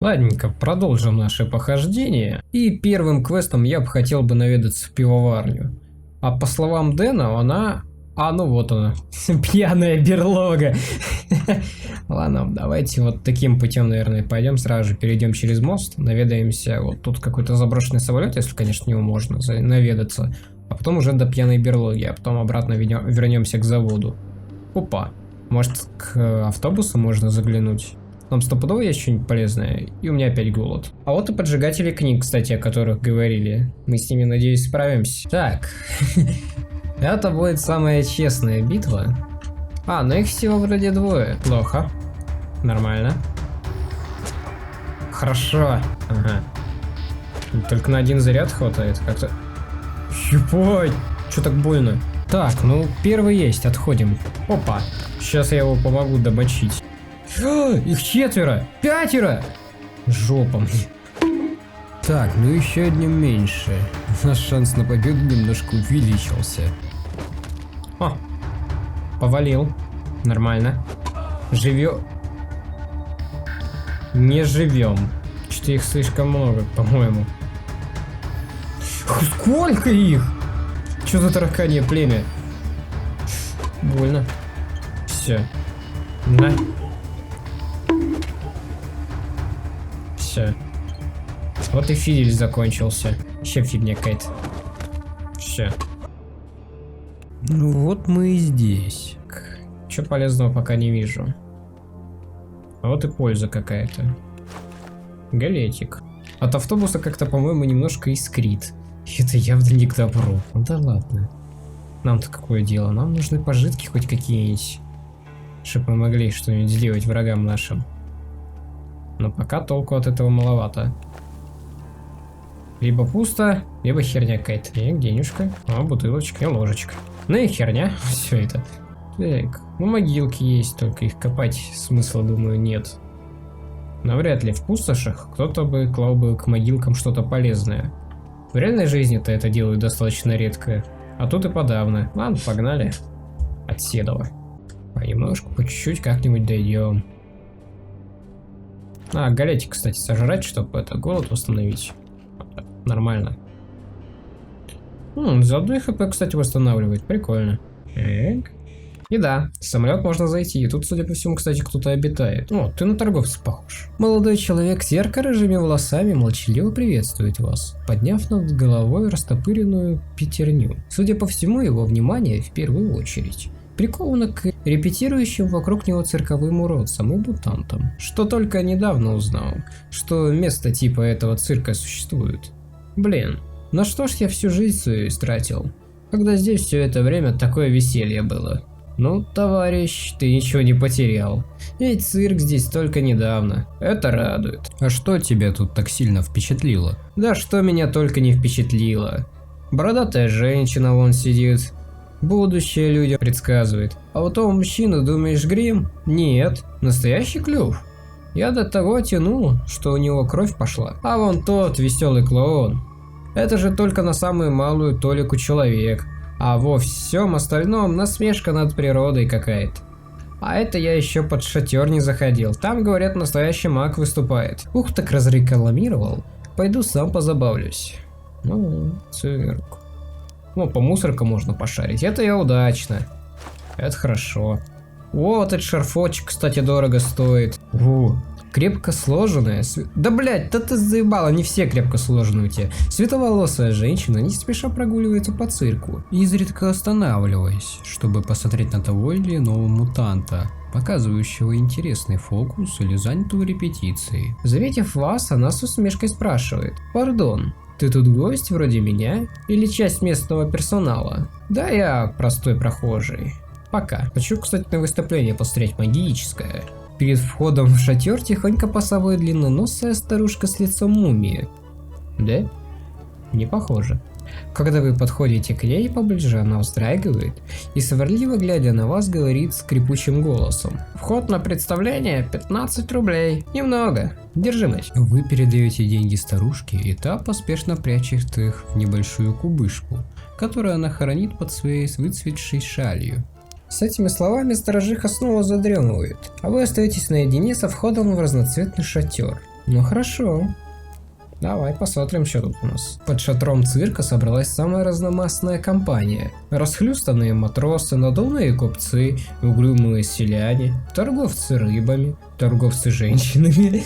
Ладненько, продолжим наше похождение. И первым квестом я бы хотел бы наведаться в пивоварню. А по словам Дэна, она... ну вот она. Пьяная берлога. Ладно, давайте вот таким путем, наверное, пойдем. Сразу же перейдем через мост, наведаемся. Вот тут какой-то заброшенный самолет, если, конечно, него можно наведаться. А потом уже до пьяной берлоги, а потом обратно вернемся к заводу. Опа. Может, к автобусу можно заглянуть? Там стопудово есть что-нибудь полезное, и у меня опять голод. А вот и поджигатели книг, кстати, о которых говорили. Мы с ними, надеюсь, справимся. Так. Это будет самая честная битва. Но их всего вроде двое. Плохо. Нормально. Хорошо. Ага. Только на один заряд хватает как-то. Ебать! Чё так больно? Так, ну первый есть, отходим. Опа. Сейчас я его помогу домочить. Их 4! 5! Жопа мне. Так, ну еще одним меньше. Наш шанс на победу немножко увеличился. Повалил. Нормально. Живем. Не живем. Что-то их слишком много, по-моему. Сколько их? Что за тараканье племя? Больно. Все. На. Все. Вот и фидель закончился. Еще фигня какая-то. Все. Ну вот мы и здесь. Чего полезного пока не вижу. А вот и польза какая-то. Галетик. От автобуса как-то, по-моему, немножко искрит. Это явно не к добру. Ну да ладно. Нам-то какое дело? Нам нужны пожитки хоть какие-нибудь. Чтобы мы могли что-нибудь сделать врагам нашим. Но пока толку от этого маловато. Либо пусто, либо херня какая-то. Денежка, бутылочка и ложечка. Ну и херня, все это. Так, ну могилки есть, только их копать смысла, думаю, нет. Навряд ли в пустошах кто-то бы клал бы к могилкам что-то полезное. В реальной жизни-то это делают достаточно редко. А тут и подавно. Ладно, погнали. От Седова. Понемножку, по чуть-чуть как-нибудь дойдем. Галетик, кстати, сожрать, чтобы это голод восстановить. Нормально. Заодно и ХП, кстати, восстанавливает. Прикольно. Так. И да, в самолет можно зайти. И тут, судя по всему, кстати, кто-то обитает. Ты на торговца похож. Молодой человек с ярко-рыжими волосами молчаливо приветствует вас, подняв над головой растопыренную пятерню. Судя по всему, его внимание в первую очередь приковано к репетирующим вокруг него цирковым уродцам и мутантам. Что только недавно узнал, что место типа этого цирка существует. Блин, на что ж я всю жизнь свою истратил, когда здесь все это время такое веселье было. Ну, товарищ, ты ничего не потерял. Ведь цирк здесь только недавно. Это радует. А что тебя тут так сильно впечатлило? Да что меня только не впечатлило. Бородатая женщина вон сидит. Будущее людям предсказывает. А вот у мужчины, думаешь, грим? Нет, настоящий клюв. Я до того тянул, что у него кровь пошла. А вон тот веселый клоун. Это же только на самую малую толику человек. А во всем остальном насмешка над природой какая-то. А это я еще под шатер не заходил. Там, говорят, настоящий маг выступает. Ух, так разрекламировал. Пойду сам позабавлюсь. Цирк. По мусоркам можно пошарить. Это я удачно. Это хорошо. Вот этот шарфочек, кстати, дорого стоит. Крепко сложенная. Да блять, да ты заебал, они все крепко сложены у тебя. Светловолосая женщина не спеша прогуливается по цирку, изредка останавливаясь, чтобы посмотреть на того или иного мутанта, показывающего интересный фокус или занятого репетицией. Заметив вас, она с усмешкой спрашивает: «Пардон, ты тут гость вроде меня или часть местного персонала?» «Да, я простой прохожий. Пока. Хочу, кстати, на выступление посмотреть магическое». Перед входом в шатер тихонько посовывает длинноносая старушка с лицом мумии. Да? Не похоже. Когда вы подходите к ней поближе, она вздрагивает и, сварливо глядя на вас, говорит скрипучим голосом: «Вход на представление 15 рублей. Немного. Держи, мать». Вы передаете деньги старушке, и та поспешно прячет их в небольшую кубышку, которую она хранит под своей выцветшей шалью. С этими словами сторожиха снова задремывает, а вы остаетесь наедине со входом в разноцветный шатер. Ну хорошо. Давай посмотрим, что тут у нас. Под шатром цирка собралась самая разномастная компания. Расхлюстанные матросы, надувные купцы, угрюмые селяне, торговцы рыбами, торговцы женщинами,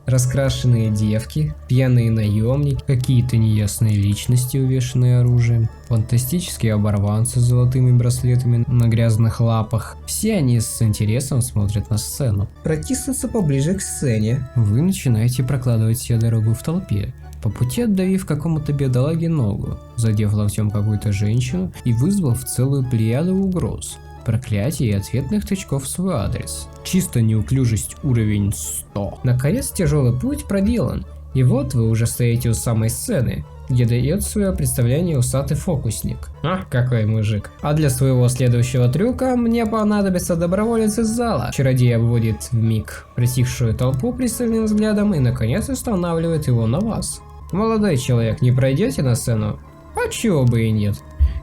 раскрашенные девки, пьяные наемники, какие-то неясные личности, увешанные оружием, фантастические оборванцы с золотыми браслетами на грязных лапах. Все они с интересом смотрят на сцену. Протиснуться поближе к сцене. Вы начинаете прокладывать себе дорогу в толпе, по пути отдавив какому-то бедолаге ногу, задев локтем какую-то женщину и вызвав целую плеяду угроз, проклятий и ответных тычков в свой адрес. Чисто неуклюжесть уровень 100. Наконец тяжелый путь проделан, и вот вы уже стоите у самой сцены, где дает свое представление усатый фокусник. Какой мужик. А для своего следующего трюка мне понадобится доброволец из зала. Чародей обводит вмиг притихшую толпу пристальным взглядом и наконец устанавливает его на вас. Молодой человек, не пройдете на сцену? А чего бы и нет.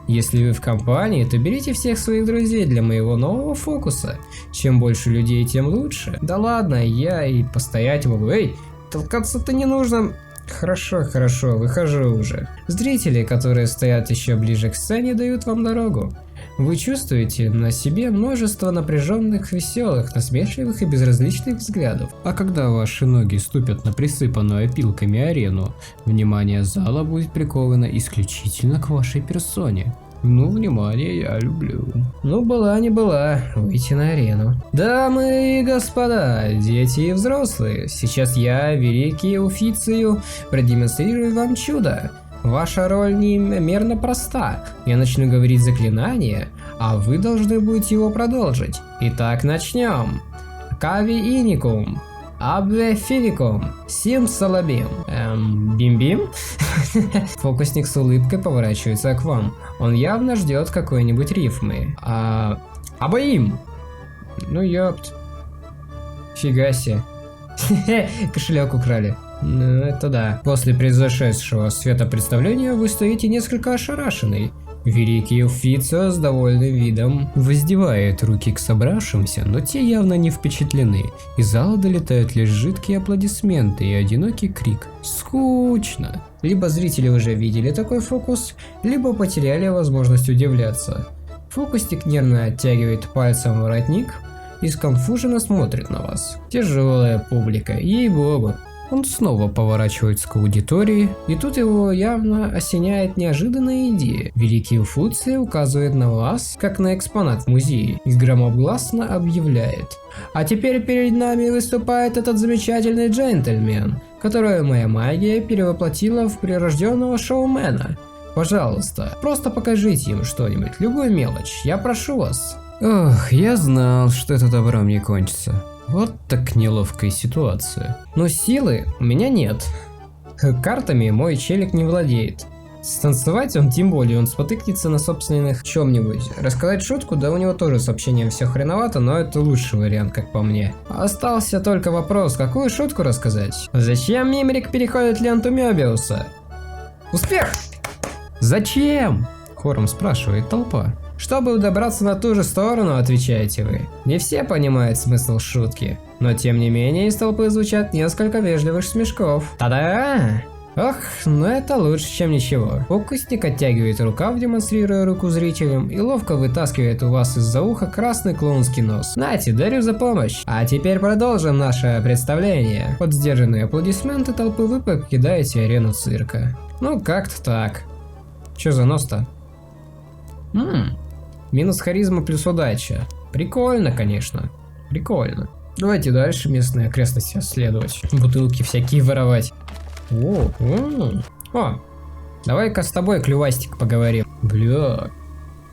Если вы в компании, то берите всех своих друзей для моего нового фокуса. Чем больше людей, тем лучше. Да ладно, я и постоять могу. Эй, толкаться-то не нужно. Хорошо, выхожу уже. Зрители, которые стоят еще ближе к сцене, дают вам дорогу. Вы чувствуете на себе множество напряженных, веселых, насмешливых и безразличных взглядов. А когда ваши ноги ступят на присыпанную опилками арену, внимание зала будет приковано исключительно к вашей персоне. Ну, внимание я люблю. Ну, была не была, выйти на арену. Дамы и господа, дети и взрослые, сейчас я, великий Уфицию, продемонстрирую вам чудо. Ваша роль неимоверно проста. Я начну говорить заклинание, а вы должны будете его продолжить. Итак, начнем. Кави иникум. Абве филикум. Сим салабим. Бим-бим? Фокусник с улыбкой поворачивается к вам. Он явно ждет какой-нибудь рифмы. Абаим. Ну ёпт. Фига себе. Кошелек украли. Ну это да. После произошедшего светопредставления вы стоите несколько ошарашенный. Великий Уфицио с довольным видом воздевает руки к собравшимся, но те явно не впечатлены. Из зала долетают лишь жидкие аплодисменты и одинокий крик. Скучно. Либо зрители уже видели такой фокус, либо потеряли возможность удивляться. Фокусник нервно оттягивает пальцем воротник и сконфуженно смотрит на вас. Тяжелая публика, ей-богу. Он снова поворачивается к аудитории, и тут его явно осеняет неожиданная идея. Великий Уфиций указывает на вас, как на экспонат в музее, и громогласно объявляет. А теперь перед нами выступает этот замечательный джентльмен, которого моя магия перевоплотила в прирожденного шоумена. Пожалуйста, просто покажите им что-нибудь, любую мелочь, я прошу вас. Ох, я знал, что это добром не кончится. Вот так неловкая ситуация. Но силы у меня нет. Картами мой челик не владеет. Станцевать он тем более, он спотыкнется на собственных чем-нибудь. Рассказать шутку, да у него тоже с общением все хреновато, но это лучший вариант, как по мне. Остался только вопрос, какую шутку рассказать? Зачем Мимрик переходит ленту Мёбиуса? Успех! Зачем? Хором спрашивает толпа. Чтобы добраться на ту же сторону, отвечаете вы. Не все понимают смысл шутки, но тем не менее из толпы звучат несколько вежливых смешков. Та-да! Ох, ну это лучше, чем ничего. Фокусник оттягивает рукав, демонстрируя руку зрителям, и ловко вытаскивает у вас из-за уха красный клоунский нос. Нате, дарю за помощь. А теперь продолжим наше представление. Под сдержанные аплодисменты толпы вы покидаете арену цирка. Ну как-то так. Чё за нос-то? Минус харизма плюс удача. Прикольно, конечно. Прикольно. Давайте дальше местные окрестности исследовать. Бутылки всякие воровать. О, давай-ка с тобой, клювастик, поговорим. Бля,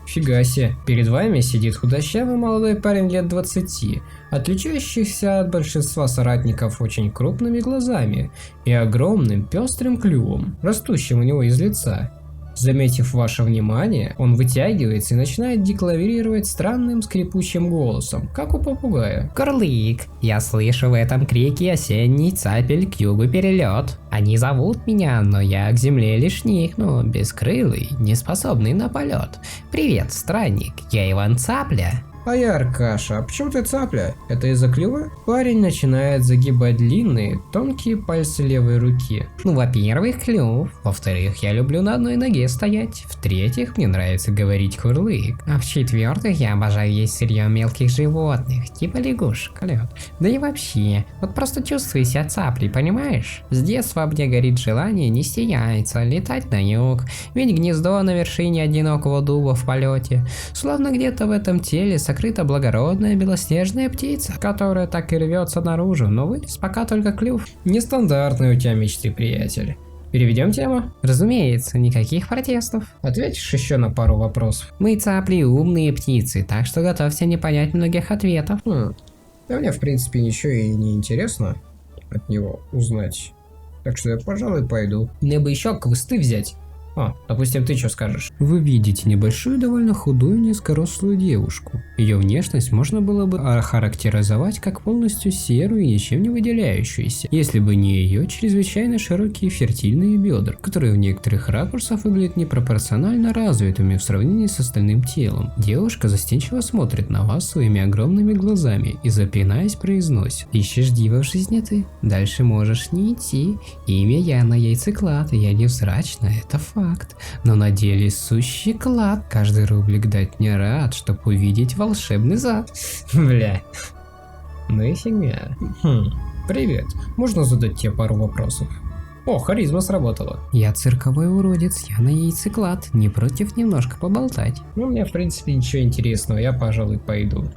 фига себе. Перед вами сидит худощавый молодой парень лет 20, отличающийся от большинства соратников очень крупными глазами и огромным пестрым клювом, растущим у него из лица. Заметив ваше внимание, он вытягивается и начинает декларировать странным скрипучим голосом, как у попугая. «Курлык, я слышу в этом крике осенний цапель к югу перелет. Они зовут меня, но я к земле лишь никну, бескрылый, неспособный на полет. Привет, странник, я Иван Цапля». А я Аркаша, а почему ты цапля? Это из-за клюва? Парень начинает загибать длинные, тонкие пальцы левой руки. Ну, во-первых, клюв. Во-вторых, я люблю на одной ноге стоять. В-третьих, мне нравится говорить курлык. А в-четвертых, я обожаю есть сырье мелких животных, типа лягушек, лед. Да и вообще, вот просто чувствую себя цаплей, понимаешь? С детства мне горит желание нести яйца, летать на юг, ведь гнездо на вершине одинокого дуба в полете. Словно где-то в этом теле сокрыта благородная белоснежная птица, которая так и рвется наружу, но вылез пока только клюв. Нестандартные у тебя мечты, приятель. Переведем тему? Разумеется, никаких протестов. Ответишь еще на пару вопросов? Мы цапли умные птицы, так что готовься не понять многих ответов. Да мне в принципе ничего и не интересно от него узнать. Так что я, пожалуй, пойду. Мне бы еще квесты взять. Допустим, ты что скажешь? Вы видите небольшую, довольно худую, низкорослую девушку. Ее внешность можно было бы охарактеризовать как полностью серую и ничем не выделяющуюся, если бы не ее чрезвычайно широкие фертильные бедра, которые в некоторых ракурсах выглядят непропорционально развитыми в сравнении с остальным телом. Девушка застенчиво смотрит на вас своими огромными глазами и, запинаясь, произносит: «Ищешь дива в жизни ты? Дальше можешь не идти. Имя Яна Яйцеклад, я невзрачна, это факт. Но на деле сущий клад. Каждый рублик дать не рад, чтоб увидеть волшебный зад». Бля. Ну и фигня. Привет. Можно задать тебе пару вопросов? О, харизма сработала. Я цирковой уродец, я на яйцеклад. Не против немножко поболтать? Ну, мне в принципе ничего интересного, я, пожалуй, пойду.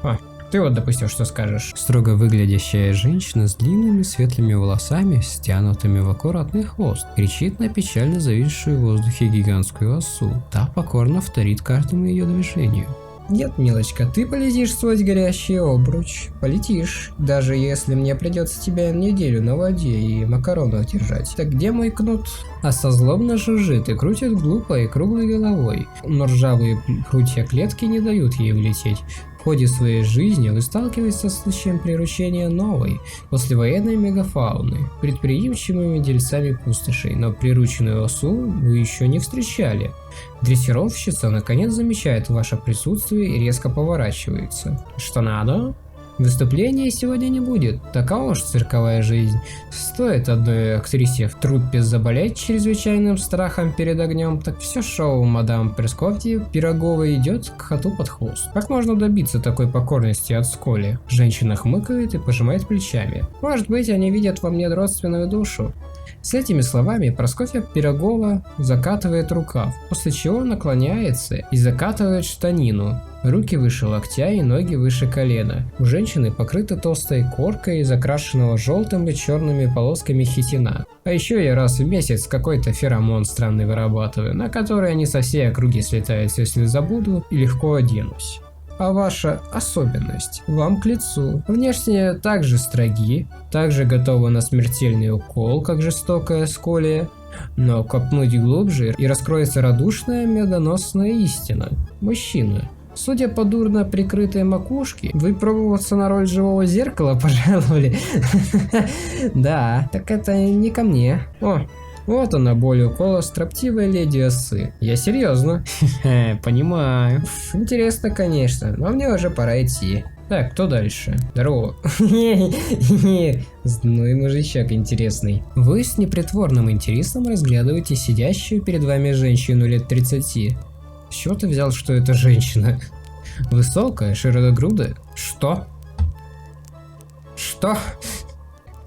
Ты вот, допустим, что скажешь? Строго выглядящая женщина с длинными светлыми волосами, стянутыми в аккуратный хвост, кричит на печально зависшую в воздухе гигантскую осу. Та покорно вторит каждому ее движению. Нет, милочка, ты полетишь в свой горящий обруч. Полетишь, даже если мне придется тебя неделю на воде и макаронах держать. Так где мой кнут? Оса злобно жужжит и крутит глупо и круглой головой, но ржавые прутья клетки не дают ей улететь. В ходе своей жизни вы сталкиваетесь со случаем приручения новой, послевоенной мегафауны, предприимчивыми дельцами пустошей, но прирученную осу вы еще не встречали. Дрессировщица наконец замечает ваше присутствие и резко поворачивается. Что надо? Выступления сегодня не будет, такова уж цирковая жизнь. Стоит одной актрисе в труппе заболеть чрезвычайным страхом перед огнем, так все шоу мадам Пресковьи Пироговой идет к коту под хвост. Как можно добиться такой покорности от Сколи? Женщина хмыкает и пожимает плечами. Может быть, они видят во мне родственную душу. С этими словами Прасковья Пирогова закатывает рукав, после чего наклоняется и закатывает штанину. Руки выше локтя и ноги выше колена. У женщины покрыта толстой коркой из окрашенного желтым и черными полосками хитина. А еще я раз в месяц какой-то феромон странный вырабатываю, на который они со всей округи слетаются, если забуду, и легко оденусь. А ваша особенность вам к лицу. Внешне также строги, также готовы на смертельный укол, как жестокая Сколия, но копнуть глубже и раскроется радушная медоносная истина. Мужчина. Судя по дурно прикрытой макушке, вы пробоваться на роль живого зеркала пожаловали? Да, так это не ко мне. О, вот она, боль укола строптивой леди осы. Я серьезно. Понимаю. Интересно, конечно, но мне уже пора идти. Так, кто дальше? Здорово. Ну и мужичок интересный. Вы с непритворным интересом разглядываете сидящую перед вами женщину лет 30. С чего ты взял, что это женщина? Высокая, широкогрудая? Что? Что?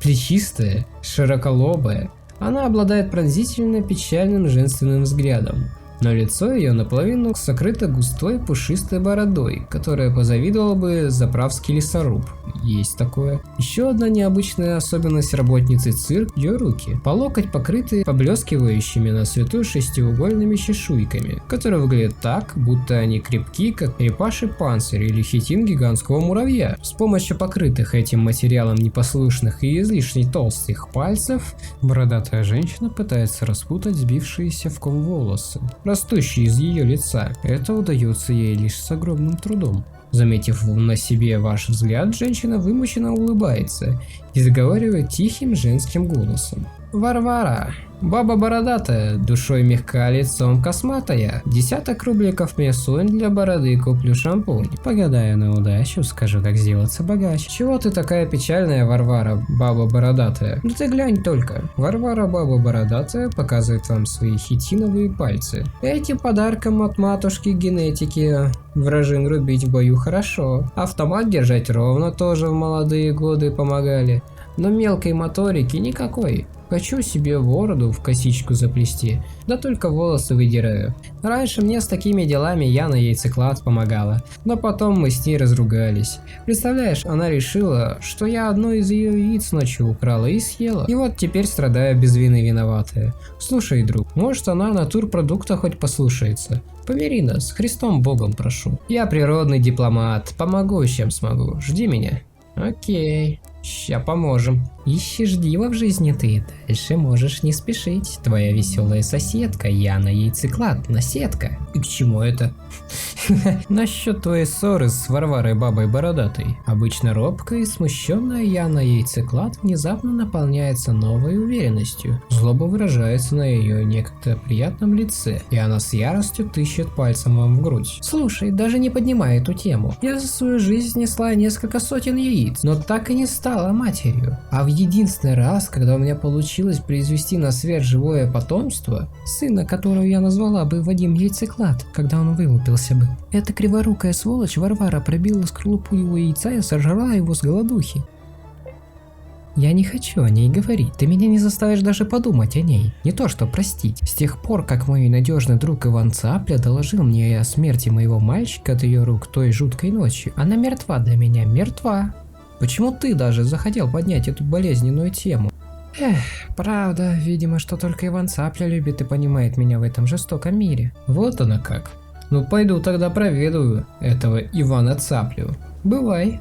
Плечистая, широколобая. Она обладает пронзительно печальным женственным взглядом, но лицо ее наполовину сокрыто густой пушистой бородой, которая позавидовала бы заправский лесоруб. Есть такое. Еще одна необычная особенность работницы цирка – ее руки. По локоть покрыты поблескивающими на свету шестиугольными чешуйками, которые выглядят так, будто они крепки, как крепаший панцирь или хитин гигантского муравья. С помощью покрытых этим материалом непослушных и излишне толстых пальцев бородатая женщина пытается распутать сбившиеся в ком волосы, растущие из ее лица. Это удается ей лишь с огромным трудом. Заметив на себе ваш взгляд, женщина вымученно улыбается и заговаривает тихим женским голосом. Варвара. Баба бородатая, душой мягкая, лицом косматая. 10 рубликов мне сунь для бороды, куплю шампунь. Погадаю на удачу, скажу, как сделаться богаче. Чего ты такая печальная, Варвара, баба бородатая? Да ты глянь только. Варвара, баба бородатая, показывает вам свои хитиновые пальцы. Этим подарком от матушки генетики вражин рубить в бою хорошо. Автомат держать ровно тоже в молодые годы помогали. Но мелкой моторики никакой. Хочу себе бороду в косичку заплести, да только волосы выдираю. Раньше мне с такими делами Яна Яйцеклад помогала, но потом мы с ней разругались. Представляешь, она решила, что я одно из ее яиц ночью украла и съела. И вот теперь страдаю без вины виноватая. Слушай, друг, может она натурпродукта хоть послушается? Помири нас, Христом Богом прошу. Я природный дипломат, помогу чем смогу, жди меня. Окей. Ща поможем. Ищешь диво в жизни ты, дальше можешь не спешить. Твоя веселая соседка Яна Яйцеклад, наседка. И к чему это? Насчет твоей ссоры с Варварой бабой бородатой. Обычно робкая и смущенная Яна Яйцеклад внезапно наполняется новой уверенностью. Злоба выражается на ее некогда приятном лице, и она с яростью тыщет пальцем вам в грудь. Слушай, даже не поднимай эту тему. Я за свою жизнь снесла несколько сотен яиц, но так и не стала матерью. А в единственный раз, когда у меня получилось произвести на свет живое потомство, сына, которого я назвала бы Вадим Яйцеклад, когда он вылупился бы, эта криворукая сволочь Варвара пробила скорлупу его яйца и сожрала его с голодухи. Я не хочу о ней говорить, ты меня не заставишь даже подумать о ней, не то что простить. С тех пор, как мой надежный друг Иван Цапля доложил мне о смерти моего мальчика от ее рук той жуткой ночью, она мертва для меня, мертва. Почему ты даже захотел поднять эту болезненную тему? Эх, правда, видимо, что только Иван Цапля любит и понимает меня в этом жестоком мире. Вот оно как. Ну пойду тогда проведу этого Ивана Цаплю. Бывай.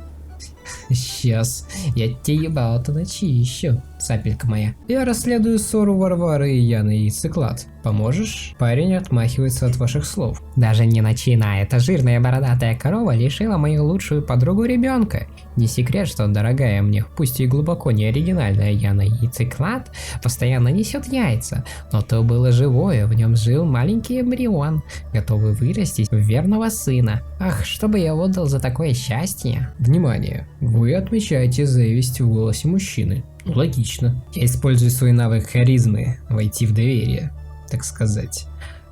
Сейчас, я тебе ебало-то начищу, цапелька моя. Я расследую ссору Варвары и Яны Яйцеклад. Поможешь? Парень отмахивается от ваших слов. Даже не начинай, эта жирная бородатая корова лишила мою лучшую подругу ребенка. Не секрет, что дорогая мне, пусть и глубоко не оригинальная Яна Яйцеклад, постоянно несет яйца, но то было живое, в нем жил маленький эмбрион, готовый вырастить в верного сына. Ах, что бы я отдал за такое счастье? Внимание, вы отмечаете зависть в голосе мужчины. Логично. Я использую свой навык харизмы, войти в доверие, так сказать.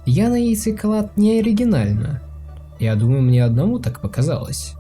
Яна Яйцеклад не оригинальна. Я думаю, мне одному так показалось.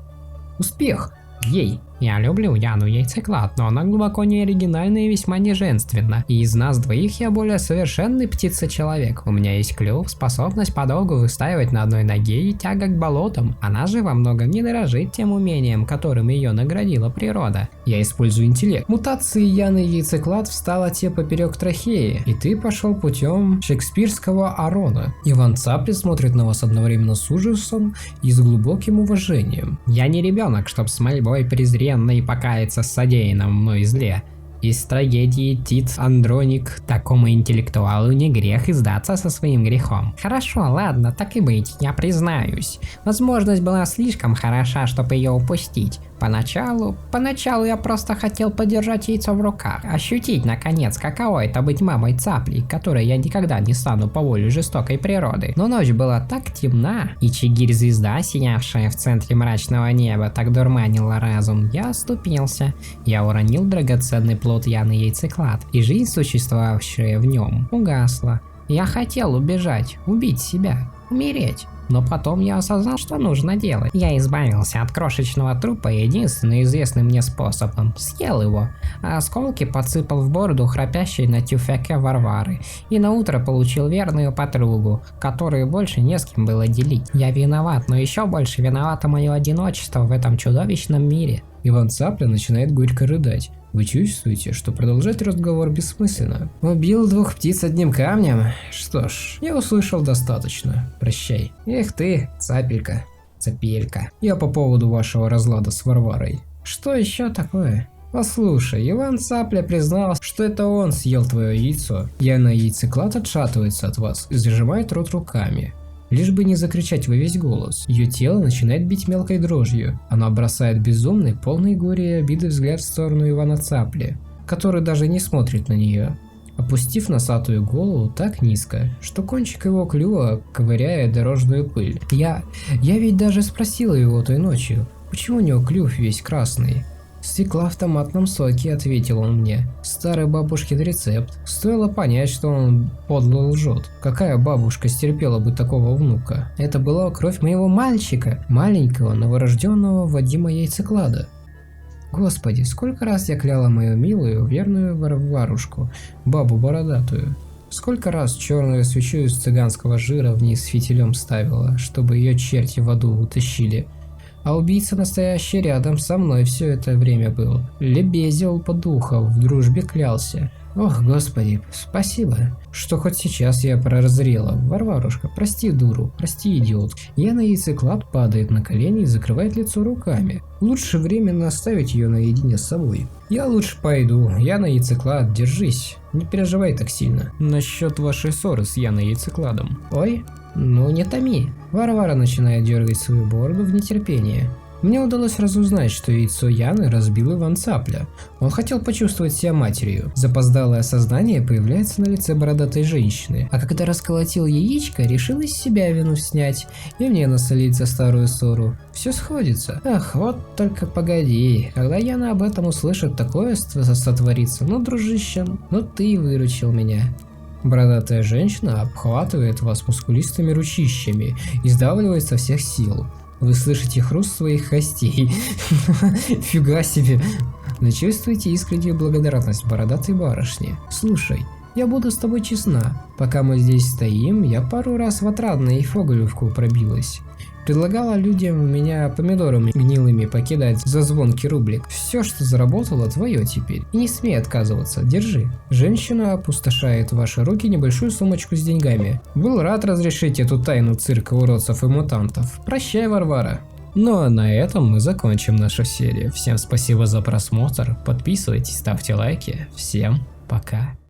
Успех! Ей! Я люблю Яну Яйцеклад, но она глубоко не оригинальна и весьма неженственна. И из нас двоих я более совершенный птица-человек. У меня есть клюв, способность подолгу выстаивать на одной ноге и тяга к болотам. Она же во многом не дорожит тем умением, которым ее наградила природа. Я использую интеллект. Мутации Яны Яйцеклад встала тебе поперек трахеи, и ты пошел путем шекспирского Арона. Иван Цапля смотрит на вас одновременно с ужасом и с глубоким уважением. Я не ребенок, чтоб с мольбой презренно и покаяться с содеянным мной зле. Из трагедии Тит Андроник такому интеллектуалу не грех издаться со своим грехом. Хорошо, ладно, так и быть, я признаюсь. Возможность была слишком хороша, чтобы ее упустить. Поначалу я просто хотел подержать яйцо в руках, ощутить наконец, каково это быть мамой цаплей, которой я никогда не стану по воле жестокой природы. Но ночь была так темна, и Чигирь-звезда, сиявшая в центре мрачного неба, так дурманила разум, я оступился. Я уронил драгоценный плод Яны Яйцеклад, и жизнь, существовавшая в нем, угасла. Я хотел убежать, убить себя, умереть. Но потом я осознал, что нужно делать. Я избавился от крошечного трупа единственным известным мне способом. Съел его, а осколки подсыпал в бороду храпящей на тюфяке Варвары. И на утро получил верную подругу, которую больше не с кем было делить. Я виноват, но еще больше виновато мое одиночество в этом чудовищном мире. Иван Цапля начинает горько рыдать. Вы чувствуете, что продолжать разговор бессмысленно? Убил 2 птиц одним камнем? Что ж, я услышал достаточно. Прощай. Эх ты, цапелька, цапелька. Я по поводу вашего разлада с Варварой. Что еще такое? Послушай, Иван Цапля признал, что это он съел твое яйцо. Яна Яйцеклад отшатывается от вас и зажимает рот руками. Лишь бы не закричать во весь голос. Ее тело начинает бить мелкой дрожью. Она бросает безумный, полный горя и обиды взгляд в сторону Ивана Цапли, который даже не смотрит на нее. опустив носатую голову так низко, что кончик его клюва ковыряет дорожную пыль. Я ведь даже спросила его той ночью, почему у него клюв весь красный. «Свекла в томатном соке», — ответил он мне. «Старый бабушкин рецепт. Стоило понять, что он подло лжет. Какая бабушка стерпела бы такого внука? Это была кровь моего мальчика, маленького новорожденного Вадима Яйцеклада». Господи, сколько раз я кляла мою милую, верную Варварушку, бабу бородатую. Сколько раз черную свечу из цыганского жира вниз фитилем ставила, чтобы ее черти в аду утащили. А убийца настоящий рядом со мной все это время был. Лебезил по духу, в дружбе клялся. Ох, господи, спасибо, что хоть сейчас я прозрела. Варварушка, прости дуру, прости идиот. Яна Яйцеклад падает на колени и закрывает лицо руками. Лучше временно оставить ее наедине с собой. Я лучше пойду. Яна Яйцеклад, держись. Не переживай так сильно. Насчет вашей ссоры с Яной Яйцекладом. Ой, ну не томи. Варвара начинает дергать свою бороду в нетерпении. Мне удалось разузнать, что яйцо Яны разбил Иван Цапля. Он хотел почувствовать себя матерью. Запоздалое сознание появляется на лице бородатой женщины. А когда расколотил яичко, решил из себя вину снять и мне насолить за старую ссору. Все сходится. Ах, вот только погоди. Когда Яна об этом услышит, такое сотворится. Ну, дружище, ну ты выручил меня. Бородатая женщина обхватывает вас мускулистыми ручищами и сдавливает со всех сил. Вы слышите хруст своих костей. Фига себе. Но чувствуете искреннюю благодарность бородатой барышни. Слушай, я буду с тобой честна. Пока мы здесь стоим, я пару раз в Отрадное и Фоголевку пробилась. Предлагала людям меня помидорами гнилыми покидать за звонкий рублик. Все, что заработало, твое теперь. И не смей отказываться, держи. Женщина опустошает в ваши руки небольшую сумочку с деньгами. Был рад разрешить эту тайну цирка уродцев и мутантов. Прощай, Варвара. Ну а на этом мы закончим нашу серию. Всем спасибо за просмотр. Подписывайтесь, ставьте лайки. Всем пока.